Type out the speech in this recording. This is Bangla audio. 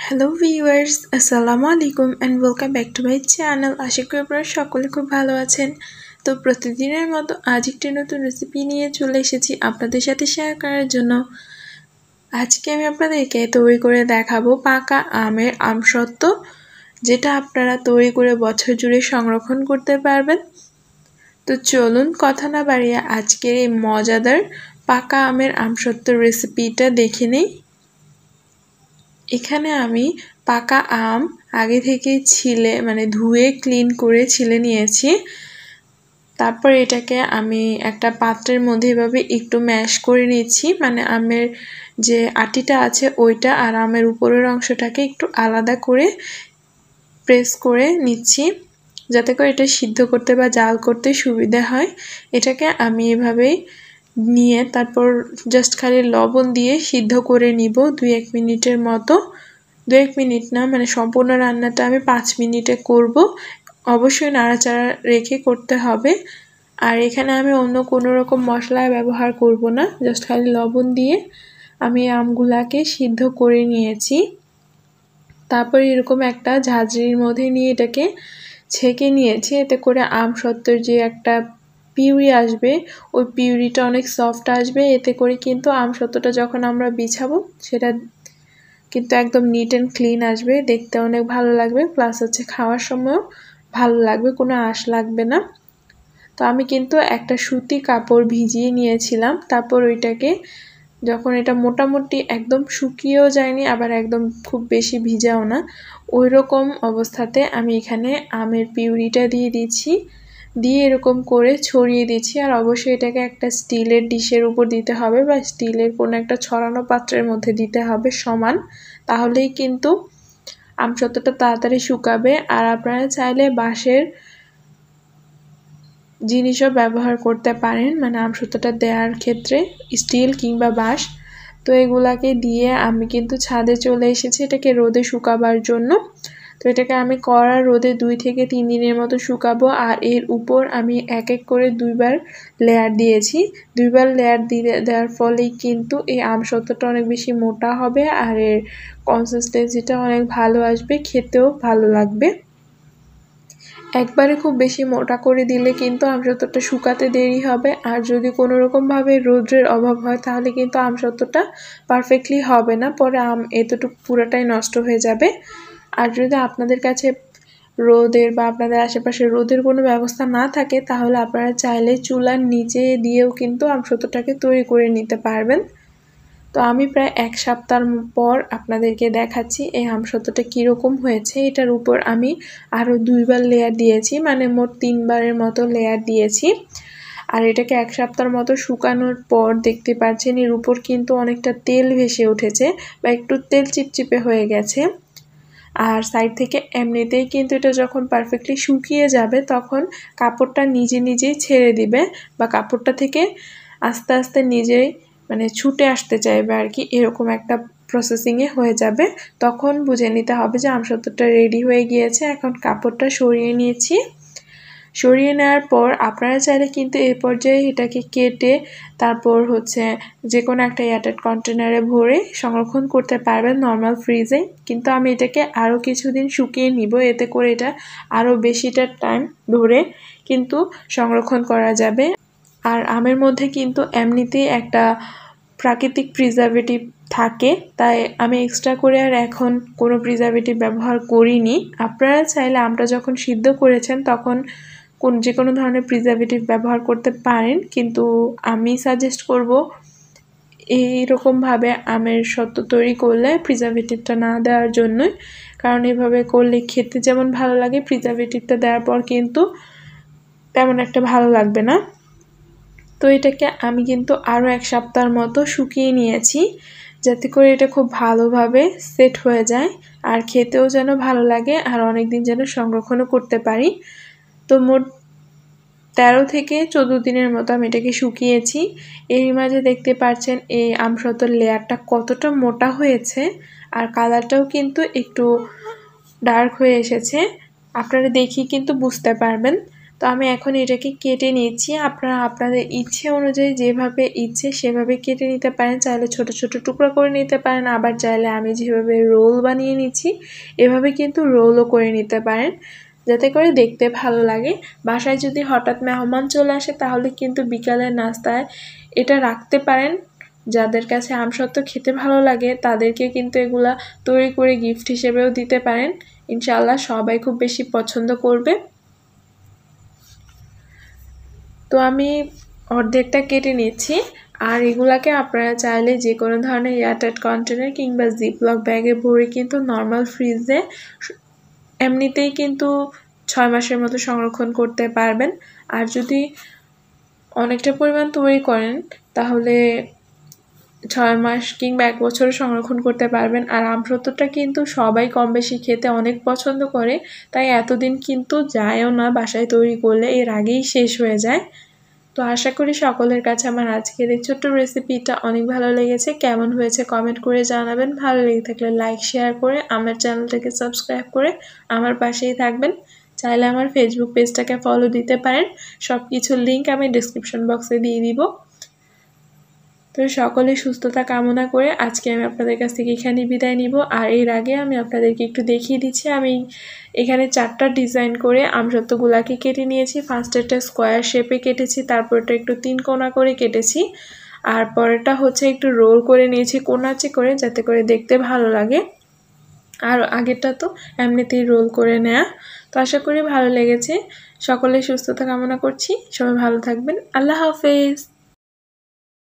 হ্যালো ভিউয়ার্স, আসসালামু আলাইকুম and welcome back to my channel. আশা করি আপনারা সকলে খুব ভালো আছেন। তো প্রতিদিনের মতো আজ একটি নতুন রেসিপি নিয়ে চলে এসেছি আপনাদের সাথে শেয়ার করার জন্য। আজকে আমি আপনাদেরকে তৈরি করে দেখাবো পাকা আমের আমসত্ত্ব, যেটা আপনারা তৈরি করে বছর জুড়ে সংরক্ষণ করতে পারবেন। তো চলুন কথা না বাড়িয়ে আজকের এই মজাদার পাকা আমের আমসত্ত্ব রেসিপিটা দেখে নেই। এখানে আমি পাকা আম আগে থেকে ধুয়ে ক্লিন করে ছিলে নিয়েছি। তারপর এটাকে আমি একটা পাত্রের মধ্যে এভাবে একটু ম্যাশ করে নিচ্ছি, মানে আমের যে আটিটা আছে ওইটা আর আমের উপরের অংশটাকে একটু আলাদা করে প্রেস করে নিচ্ছি, যাতে করে এটা সিদ্ধ করতে বা জাল করতে সুবিধা হয়। এটাকে আমি এভাবেই নিয়ে তারপর জাস্ট খালি লবণ দিয়ে সিদ্ধ করে নিব 2-1 মিনিটের মতো। 2-1 মিনিট না, মানে সম্পূর্ণ রান্নাটা আমি 5 মিনিটে করব। অবশ্যই নাড়াচাড়া রেখে করতে হবে। আর এখানে আমি অন্য কোনো রকম মশলা ব্যবহার করব না, জাস্ট খালি লবণ দিয়ে আমি আমগুলাকে সিদ্ধ করে নিয়েছি। তারপর এরকম একটা ঝাঁঝরির মধ্যে নিয়ে এটাকে ছেঁকে নিয়েছি, এতে করে আমসত্ত্বর যে একটা পিউরি আসবে ওই পিউরিটা অনেক সফট আসবে। এতে করে কিন্তু আমসত্ত্বটা যখন আমরা বিছাবো সেটা কিন্তু একদম নিট অ্যান্ড ক্লিন আসবে, দেখতে অনেক ভালো লাগবে, প্লাস হচ্ছে খাওয়ার সময়ও ভালো লাগবে, কোনো আঁশ লাগবে না। তো আমি কিন্তু একটা সুতি কাপড় ভিজিয়ে নিয়েছিলাম, তারপর ওইটাকে যখন এটা মোটামুটি একদম শুকিয়েও যায়নি আবার একদম খুব বেশি ভিজাও না, ওই রকম অবস্থাতে আমি এখানে আমের পিউরিটা দিয়ে দিচ্ছি, দিয়ে এরকম করে ছড়িয়ে দিচ্ছি। আর অবশ্যই এটাকে একটা স্টিলের ডিশের উপর দিতে হবে বা স্টিলের কোনো একটা ছড়ানো পাত্রের মধ্যে দিতে হবে সমান, তাহলেই কিন্তু আমসত্ত্বটা তাড়াতাড়ি শুকাবে। আর আপনারা চাইলে বাঁশের জিনিসও ব্যবহার করতে পারেন, মানে আমসত্ত্বটা দেওয়ার ক্ষেত্রে স্টিল কিংবা বাঁশ। তো এগুলাকে দিয়ে আমি কিন্তু ছাদে চলে এসেছি এটাকে রোদে শুকাবার জন্য। তো এটাকে আমি কড়া রোদে 2 থেকে 3 দিনের মতো শুকাবো। আর এর উপর আমি এক এক করে 2বার লেয়ার দিয়েছি। 2বার লেয়ার দেওয়ার ফলেই কিন্তু এই আমসত্ত্বটা অনেক বেশি মোটা হবে আর এর কনসিস্টেন্সিটা অনেক ভালো আসবে, খেতেও ভালো লাগবে। একবারে খুব বেশি মোটা করে দিলে কিন্তু আমসত্ত্বটা শুকাতে দেরি হবে, আর যদি কোনো রকমভাবে রোদ্রের অভাব হয় তাহলে কিন্তু আমসত্ত্বটা পারফেক্টলি হবে না, পরে এতটুকু পুরোটাই নষ্ট হয়ে যাবে। আর যদি আপনাদের কাছে রোদের বা আপনাদের আশেপাশে রোদের কোনো ব্যবস্থা না থাকে তাহলে আপনারা চাইলে চুলার নিচে দিয়েও কিন্তু আমসত্ত্বটাকে তৈরি করে নিতে পারবেন। তো আমি প্রায় 1 সপ্তাহ পর আপনাদেরকে দেখাচ্ছি এই আমসত্ত্বটা কীরকম হয়েছে। এটার উপর আমি আরও 2বার লেয়ার দিয়েছি, মানে মোট 3বারের মতো লেয়ার দিয়েছি। আর এটাকে 1 সপ্তাহের মতো শুকানোর পর দেখতে পাচ্ছেন এর উপর কিন্তু অনেকটা তেল ভেসে উঠেছে বা একটু তেল চিপচিপে হয়ে গেছে। আর সাইড থেকে এমনিতেই কিন্তু এটা যখন পারফেক্টলি শুকিয়ে যাবে তখন কাপড়টা নিজেই ছেড়ে দিবে বা কাপড়টা থেকে আস্তে আস্তে নিজেই ছুটে আসতে চাইবে আর কি, এরকম একটা প্রসেসিংয়ে হয়ে যাবে। তখন বুঝে নিতে হবে যে আমসত্ত্বটা রেডি হয়ে গিয়েছে। এখন কাপড়টা সরিয়ে নিয়েছি। সরিয়ে নেওয়ার পর আপনারা চাইলে কিন্তু এই পর্যায়ে এটাকে কেটে তারপর যে কোনো একটা এয়ারটাইট কন্টেনারে ভরে সংরক্ষণ করতে পারবেন নর্মাল ফ্রিজে। কিন্তু আমি এটাকে আরও কিছুদিন শুকিয়ে নিব, এতে করে এটা আরও বেশিটা টাইম ধরে কিন্তু সংরক্ষণ করা যাবে। আর আমের মধ্যে কিন্তু এমনিতেই একটা প্রাকৃতিক প্রিজারভেটিভ থাকে, তাই আমি এক্সট্রা করে আর এখন কোনো প্রিজারভেটিভ ব্যবহার করিনি। আপনারা চাইলে আমটা যখন সিদ্ধ করেছেন তখন যে কোনো ধরনের প্রিজারভেটিভ ব্যবহার করতে পারেন, কিন্তু আমি সাজেস্ট করব এইরকমভাবে আমের সত্ত্ব তৈরি করলে প্রিজারভেটিভটা না দেওয়ার জন্যই, কারণ এভাবে করলে খেতে যেমন ভালো লাগে প্রিজারভেটিভটা দেওয়ার পর কিন্তু তেমন একটা ভালো লাগবে না। তো এটাকে আমি কিন্তু আরও 1 সপ্তাহের মতো শুকিয়ে নিয়েছি, যাতে করে এটা খুব ভালোভাবে সেট হয়ে যায় আর খেতেও যেন ভালো লাগে আর অনেক দিন যেন সংরক্ষণও করতে পারি। তো মোট 13 থেকে 14 দিনের মতো আমি এটাকে শুকিয়েছি। এরই মাঝে দেখতে পাচ্ছেন এই আমসত্ত্বর লেয়ারটা কতটা মোটা হয়েছে আর কালারটাও কিন্তু একটু ডার্ক হয়ে এসেছে, আপনারা দেখি কিন্তু বুঝতে পারবেন। তো আমি এখন এটাকে কেটে নিচ্ছি। আপনারা আপনাদের ইচ্ছে অনুযায়ী যেভাবে ইচ্ছে সেভাবে কেটে নিতে পারেন। চাইলে ছোট ছোট টুকরো করে নিতে পারেন, আবার চাইলে আমি যেভাবে রোল বানিয়ে নিচ্ছি এভাবে কিন্তু রোলও করে নিতে পারেন, যাতে করে দেখতে ভালো লাগে। বাসায় যদি হঠাৎ মেহমান চলে আসে তাহলে কিন্তু বিকালের নাস্তায় এটা রাখতে পারেন। যাদের কাছে আমসত্ত্ব খেতে ভালো লাগে তাদেরকে কিন্তু এগুলা তৈরি করে গিফট হিসেবেও দিতে পারেন। ইনশাআল্লাহ সবাই খুব বেশি পছন্দ করবে। তো আমি অর্ধেকটা কেটে নিচ্ছি। আর এগুলাকে আপনারা চাইলে যে কোনো ধরনের এয়ারটাইট কন্টেনার কিংবা জিপলক ব্যাগে ভরে কিন্তু নর্মাল ফ্রিজে এমনিতেই কিন্তু 6 মাসের মতো সংরক্ষণ করতে পারবেন। আর যদি অনেকটা পরিমাণ তৈরি করেন তাহলে 6 মাস কিংবা 1 বছর সংরক্ষণ করতে পারবেন। আর আমসত্ত্বটা কিন্তু সবাই কম বেশি খেতে অনেক পছন্দ করে, তাই এতদিন কিন্তু যায়ও না বাসায় তৈরি করলে, এর আগেই শেষ হয়ে যায়। তো আশা করি সকলের কাছে আমার আজকের এই ছোট্ট রেসিপিটা অনেক ভালো লেগেছে। কেমন হয়েছে কমেন্ট করে জানাবেন। ভালো লেগে থাকলে লাইক শেয়ার করে আমার চ্যানেলটাকে সাবস্ক্রাইব করে আমার পাশেই থাকবেন। চাইলে আমার ফেসবুক পেজটাকে ফলো দিতে পারেন, সব কিছুর লিঙ্ক আমি ডিসক্রিপশন বক্সে দিয়ে দিব। তো সকলে সুস্থতা কামনা করে আজকে আমি আপনাদের কাছ থেকে এখানে বিদায় নিব। আর এর আগে আমি আপনাদেরকে একটু দেখিয়ে দিচ্ছি, আমি এখানে 4টা ডিজাইন করে আমসত্ত্বগুলাকে কেটে নিয়েছি। ফার্স্টেরটা স্কোয়ার শেপে কেটেছি, তারপরটা একটু 3 কোনা করে কেটেছি, আর পরেরটা হচ্ছে একটু রোল করে নিয়েছি কোনাচে করে, যাতে করে দেখতে ভালো লাগে। আর আগেরটা তো এমনিতেই রোল করে নেয়া। তো আশা করি ভালো লেগেছে। সকলের সুস্থতা কামনা করছি। সবাই ভালো থাকবেন। আল্লাহ হাফেজ।